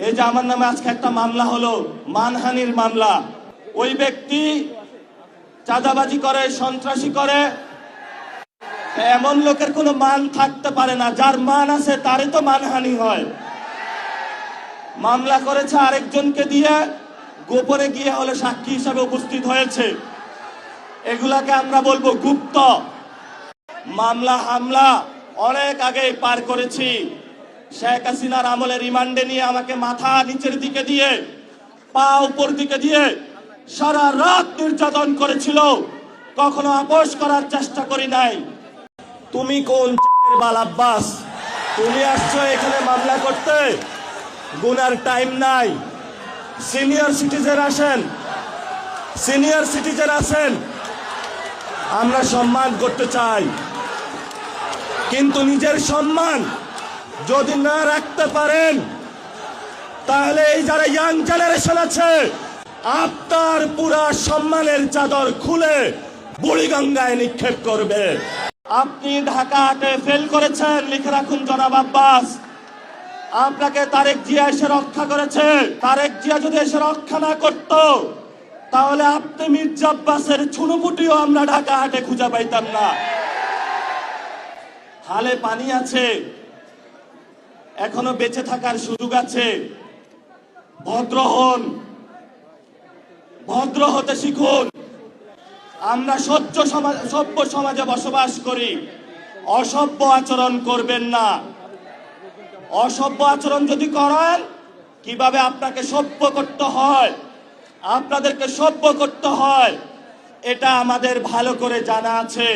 এই যে আমার নামে আজকে একটা মামলা হলো, মানহানির মামলা। ওই ব্যক্তি চাঁদাবাজি করে, সন্ত্রাসী করে। এমন লোকের কোনো মান থাকতে পারে না, যার মান আছে তারই তো মানহানি হয়। মামলা করেছে আরেকজনকে দিয়ে, গোপনে গিয়ে হলে সাক্ষী হিসাবে উপস্থিত হয়েছে। এগুলাকে আমরা বলবো গুপ্ত মামলা। হামলা অনেক আগেই পার করেছি। শেখ হাসিনার আমলে রিমান্ডে নিয়ে আমাকে মাথা নিচের দিকে দিয়ে, পা উপর দিকে দিয়ে সারা রাত নির্যাতন করেছিল। কখনো আপোষ করার চেষ্টা করি নাই। তুমি কোন বাল আব্বাস? তুমি আসছো এখানে মামলা করতে? গুনার টাইম নাই। সিনিয়র সিটিজেন আসেন, সিনিয়র সিটিজেন আসেন। আমরা সম্মান করতে চাই, কিন্তু নিজের সম্মান যদি না রাখতে পারেন তাহলে এই যারা ইয়াং জেনারেশন আছে, আপনার পুরা সম্মানের চাদর খুলে বুড়িগঙ্গায় নিক্ষেপ করবে। আপনি ঢাকা হাটে ফেল করেছেন, লিখে রাখুন জনাব আব্বাস। আপনাকে তারেক জিয়া এসে রক্ষা করেছে। তারেক জিয়া যদি এসে রক্ষা না করত তাহলে আপনি মির্জা আব্বাসের ছুনোপুটিও আমরা ঢাকা হাটে খুঁজে পাইতাম না। হালে পানি আছে, এখনো বেঁচে থাকার সুযোগ আছে। ভদ্র হন, ভদ্র হতে শিখুন। আমরা সভ্য সমাজে বসবাস করি। অসভ্য আচরণ করবেন না। অসভ্য আচরণ যদি করেন, কিভাবে আপনাকে সভ্য করতে হয়, আপনাদেরকে সভ্য করতে হয়, এটা আমাদের ভালো করে জানা আছে।